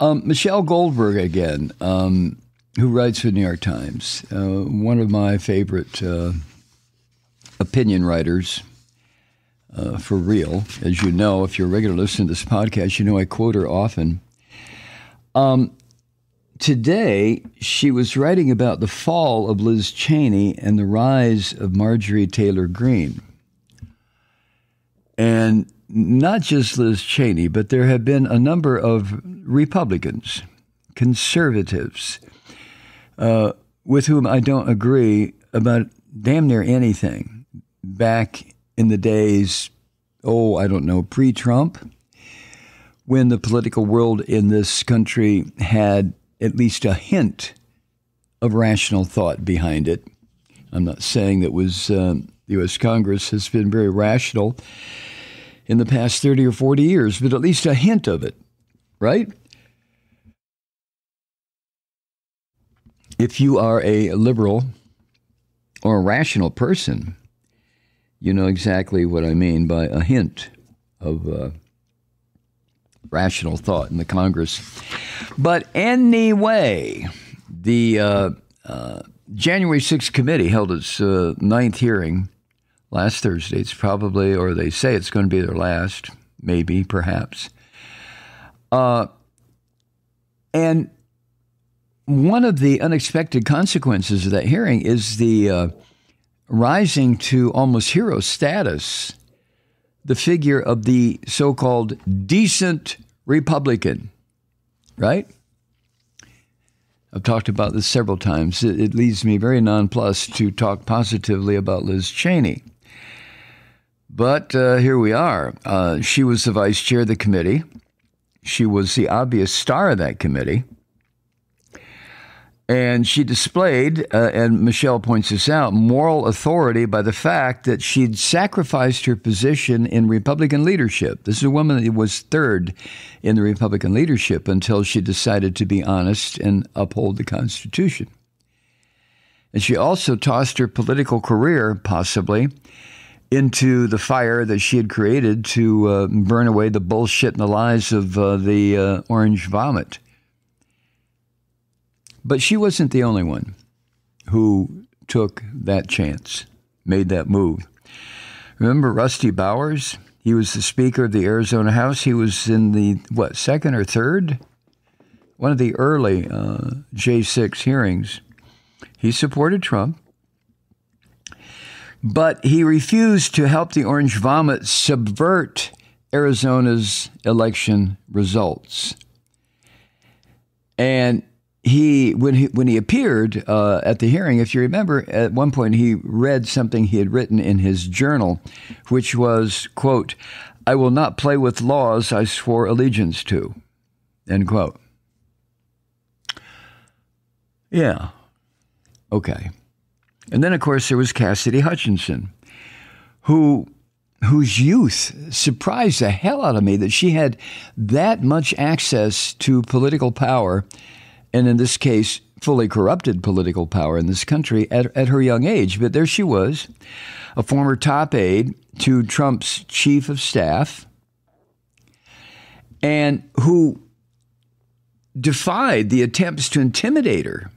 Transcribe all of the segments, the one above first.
Michelle Goldberg again, who writes for the New York Times, one of my favorite opinion writers, for real. As you know, if you're a regular listener to this podcast, you know I quote her often. Today, she was writing about the fall of Liz Cheney and the rise of Marjorie Taylor Greene. And not just Liz Cheney, but there have been a number of Republicans, conservatives, with whom I don't agree about damn near anything back in the days, pre-Trump, when the political world in this country had at least a hint of rational thought behind it. I'm not saying that the U.S. Congress has been very rational in the past 30 or 40 years, but at least a hint of it, right? If you are a liberal or a rational person, you know exactly what I mean by a hint of rational thought in the Congress. But anyway, the January 6th committee held its ninth hearing last Thursday. It's probably, or they say it's going to be their last, maybe, perhaps. And one of the unexpected consequences of that hearing is the rising to almost hero status, the figure of the so-called decent Republican, right? I've talked about this several times. It leaves me very nonplussed to talk positively about Liz Cheney. But here we are. She was the vice chair of the committee. She was the obvious star of that committee. And she displayed, and Michelle points this out, moral authority by the fact that she'd sacrificed her position in Republican leadership. This is a woman that was third in the Republican leadership until she decided to be honest and uphold the Constitution. And she also tossed her political career, possibly, into the fire that she had created to burn away the bullshit and the lies of the orange vomit. But she wasn't the only one who took that chance, made that move. Remember Rusty Bowers? He was the Speaker of the Arizona House. He was in the, second or third? One of the early J6 hearings. He supported Trump, but he refused to help the orange vomit subvert Arizona's election results. And when he appeared at the hearing, if you remember, at one point he read something he had written in his journal, which was, quote, "I will not play with laws I swore allegiance to," end quote. Yeah. Okay. And then, of course, there was Cassidy Hutchinson, whose youth surprised the hell out of me that she had that much access to political power, and in this case, fully corrupted political power in this country at her young age. But there she was, a former top aide to Trump's chief of staff, and who defied the attempts to intimidate her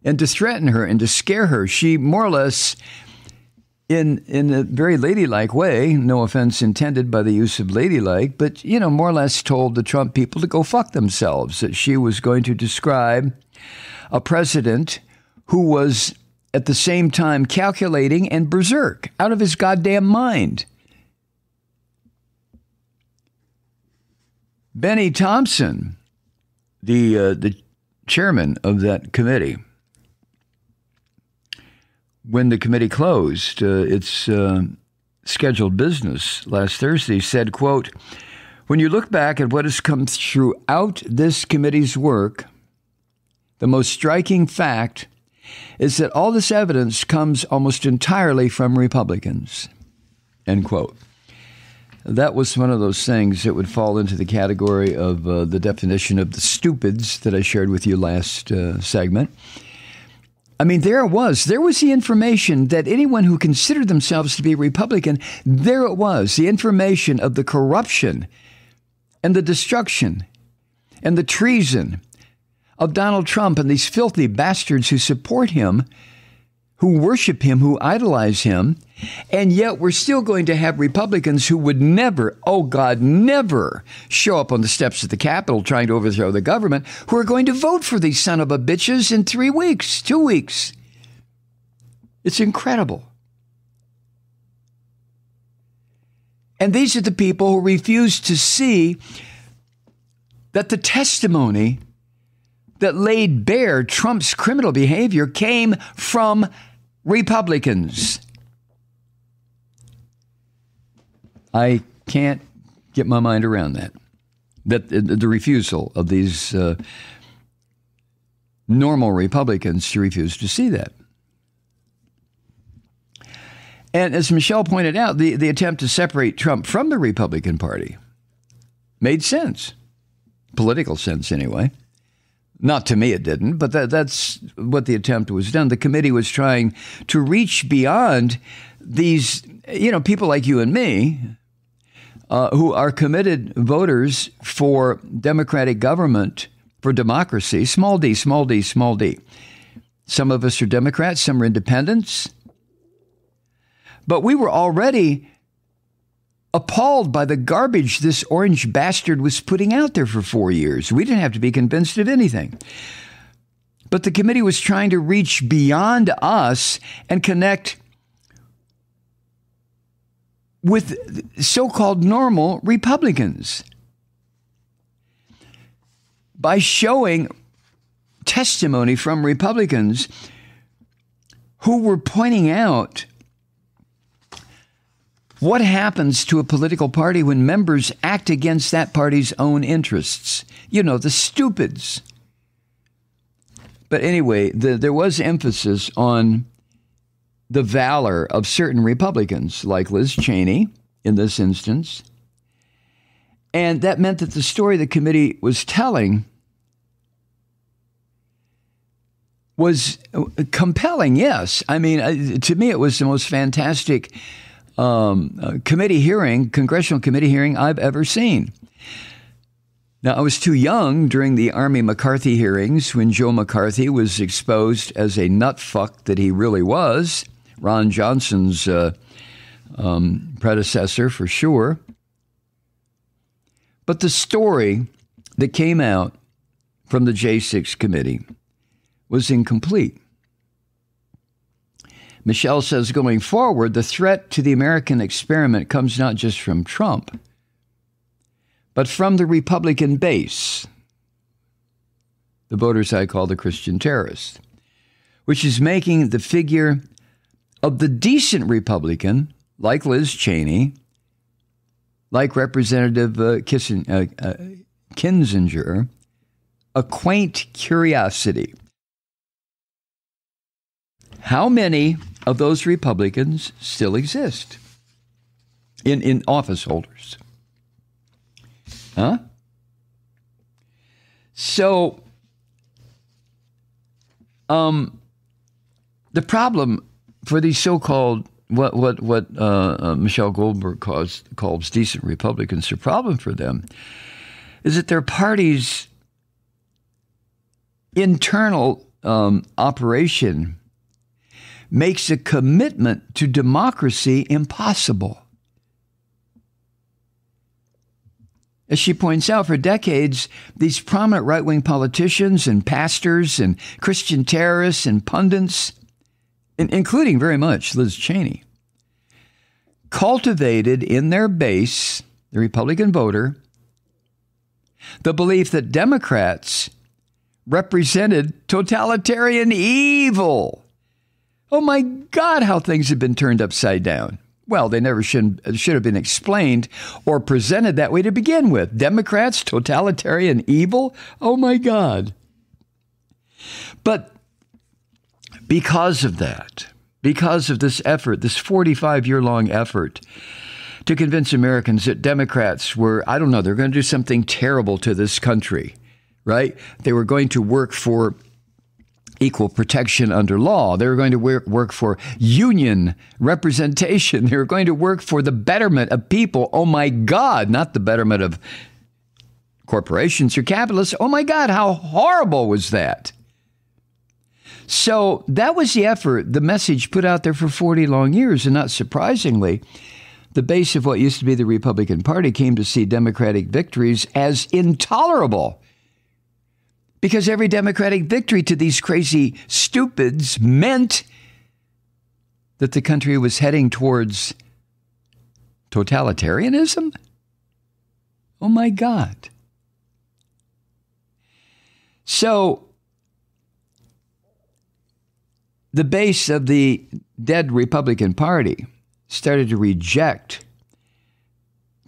and to threaten her and to scare her. She more or less, in a very ladylike way, no offense intended by the use of ladylike, but, more or less told the Trump people to go fuck themselves, that she was going to describe a president who was at the same time calculating and berserk, out of his goddamn mind. Benny Thompson, the chairman of that committee, when the committee closed its scheduled business last Thursday, said, quote, "When you look back at what has come throughout this committee's work, the most striking fact is that all this evidence comes almost entirely from Republicans," end quote. That was one of those things that would fall into the category of the definition of the stupids that I shared with you last segment. I mean, there was the information that anyone who considered themselves to be Republican, there it was, the information of the corruption and the destruction and the treason of Donald Trump and these filthy bastards who support him, who worship him, who idolize him. And yet we're still going to have Republicans who would never, oh God, never show up on the steps of the Capitol trying to overthrow the government, who are going to vote for these son of a bitches in 3 weeks, 2 weeks. It's incredible. And these are the people who refuse to see that the testimony that laid bare Trump's criminal behavior came from Republicans. I can't get my mind around that. That the refusal of these normal Republicans to refuse to see that. And as Michelle pointed out, the attempt to separate Trump from the Republican Party made sense. Political sense, anyway. Not to me, it didn't, but that's what the attempt was done. The committee was trying to reach beyond these, people like you and me, who are committed voters for democratic government, for democracy, small d, small d, small d. Some of us are Democrats, some are independents. But we were already appalled by the garbage this orange bastard was putting out there for 4 years. We didn't have to be convinced of anything. But the committee was trying to reach beyond us and connect with so-called normal Republicans by showing testimony from Republicans who were pointing out what happens to a political party when members act against that party's own interests? The stupids. But anyway, there was emphasis on the valor of certain Republicans, like Liz Cheney in this instance. And that meant that the story the committee was telling was compelling, yes. I mean, to me, it was the most fantastic congressional committee hearing I've ever seen. Now, I was too young during the Army McCarthy hearings when Joe McCarthy was exposed as a nutfuck that he really was, Ron Johnson's predecessor for sure. But the story that came out from the J6 committee was incomplete. Michelle says, going forward, the threat to the American experiment comes not just from Trump, but from the Republican base, the voters I call the Christian terrorists, which is making the figure of the decent Republican, like Liz Cheney, like Representative Kinzinger, a quaint curiosity. How many of those Republicans still exist in office holders? Huh? So, the problem for these so-called what Michelle Goldberg calls decent Republicans, the problem for them is that their party's internal operation makes a commitment to democracy impossible. As she points out, for decades, these prominent right-wing politicians and pastors and Christian terrorists and pundits, including very much Liz Cheney, cultivated in their base, the Republican voter, the belief that Democrats represented totalitarian evil. Oh my God, how things have been turned upside down. Well, they never should have been explained or presented that way to begin with. Democrats, totalitarian evil? Oh my God. But because of that, because of this effort, this 45-year-long effort to convince Americans that Democrats were, they're going to do something terrible to this country, right? They were going to work for equal protection under law. They were going to work for union representation. They were going to work for the betterment of people. Oh my God, not the betterment of corporations are capitalists. Oh my God, how horrible was that? So that was the effort, the message put out there for 40 long years. And not surprisingly, the base of what used to be the Republican Party came to see Democratic victories as intolerable. Because every Democratic victory to these crazy stupids meant that the country was heading towards totalitarianism? Oh my God. So, the base of the dead Republican Party started to reject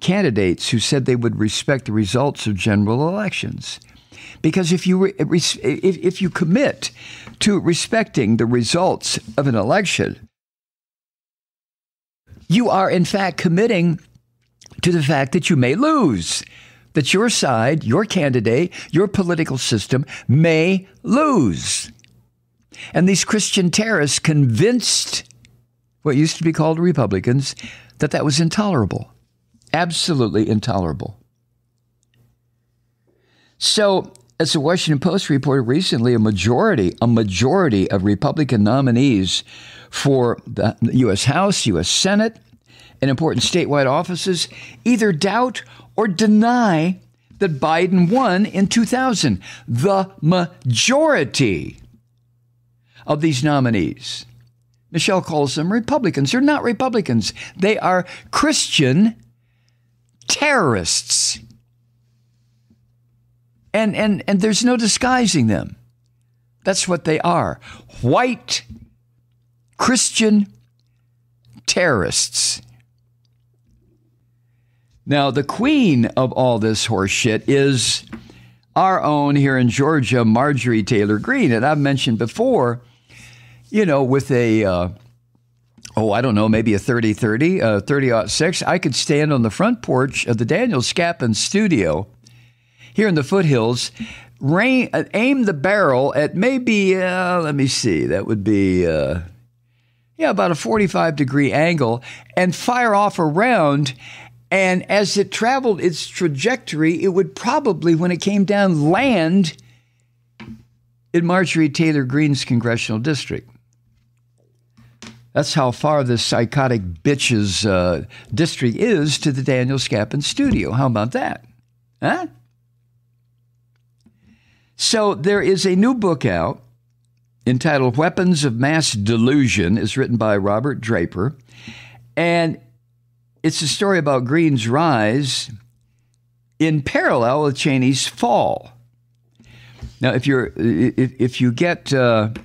candidates who said they would respect the results of general elections. Because if you commit to respecting the results of an election, you are in fact committing to the fact that you may lose, that your side, your candidate, your political system may lose. And these Christian terrorists convinced what used to be called Republicans that that was intolerable, absolutely intolerable. So, as the Washington Post reported recently, a majority of Republican nominees for the U.S. House, U.S. Senate, and important statewide offices either doubt or deny that Biden won in 2000. The majority of these nominees, Michelle calls them Republicans. They're not Republicans. They are Christian terrorists. And there's no disguising them. That's what they are. White Christian terrorists. Now, the queen of all this horse shit is our own here in Georgia, Marjorie Taylor Greene. And I've mentioned before, with maybe a 30-30, 30-06, I could stand on the front porch of the Daniel Scapin studio here in the foothills, aim the barrel at maybe, that would be, about a 45-degree angle, and fire off a round. And as it traveled its trajectory, it would probably, when it came down, land in Marjorie Taylor Greene's congressional district. That's how far this psychotic bitch's district is to the Daniel Scapin studio. How about that? Huh? So there is a new book out entitled Weapons of Mass Delusion. It's written by Robert Draper. And it's a story about Greene's rise in parallel with Cheney's fall. Now, if you get the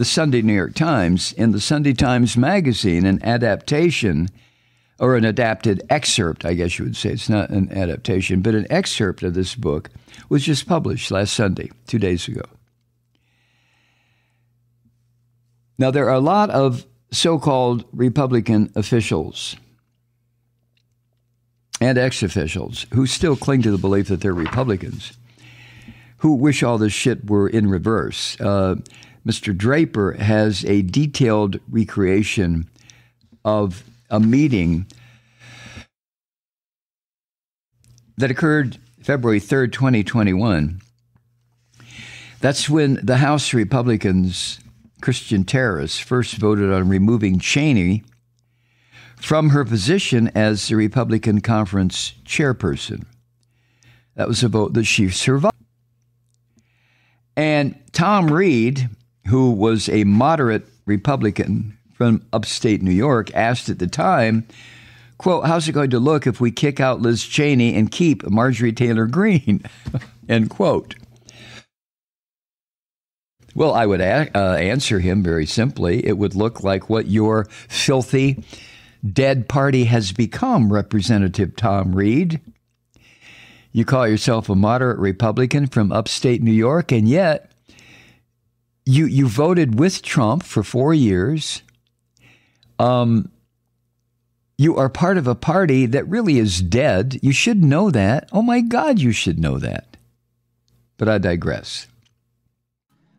Sunday New York Times, in the Sunday Times Magazine, an adaptation, or an adapted excerpt, I guess you would say. It's not an adaptation, but an excerpt of this book was just published last Sunday, 2 days ago. Now, there are a lot of so-called Republican officials and ex-officials who still cling to the belief that they're Republicans, who wish all this shit were in reverse. Mr. Draper has a detailed recreation of a meeting that occurred February 3rd, 2021. That's when the House Republicans, Christian terrorists, first voted on removing Cheney from her position as the Republican conference chairperson. That was a vote that she survived. And Tom Reed, who was a moderate Republican from upstate New York, asked at the time, quote, "How's it going to look if we kick out Liz Cheney and keep Marjorie Taylor Greene?" End quote. Well, I would answer him very simply. It would look like what your filthy, dead party has become, Representative Tom Reed. You call yourself a moderate Republican from upstate New York, and yet you voted with Trump for 4 years. You are part of a party that really is dead. You should know that. Oh, my God, you should know that. But I digress.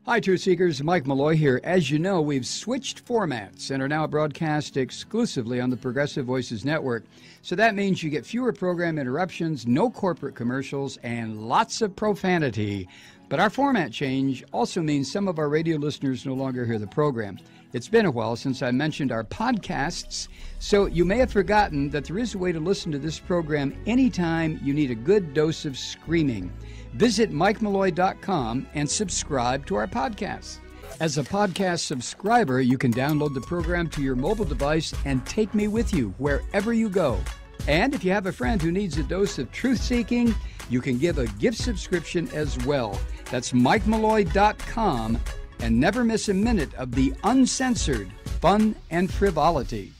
Hi, Truth Seekers. Mike Malloy here. As you know, we've switched formats and are now broadcast exclusively on the Progressive Voices Network. So that means you get fewer program interruptions, no corporate commercials, and lots of profanity. But our format change also means some of our radio listeners no longer hear the program. It's been a while since I mentioned our podcasts, so you may have forgotten that there is a way to listen to this program anytime you need a good dose of screaming. Visit MikeMalloy.com and subscribe to our podcast. As a podcast subscriber, you can download the program to your mobile device and take me with you wherever you go. And if you have a friend who needs a dose of truth-seeking, you can give a gift subscription as well. That's MikeMalloy.com, and never miss a minute of the uncensored fun and frivolity.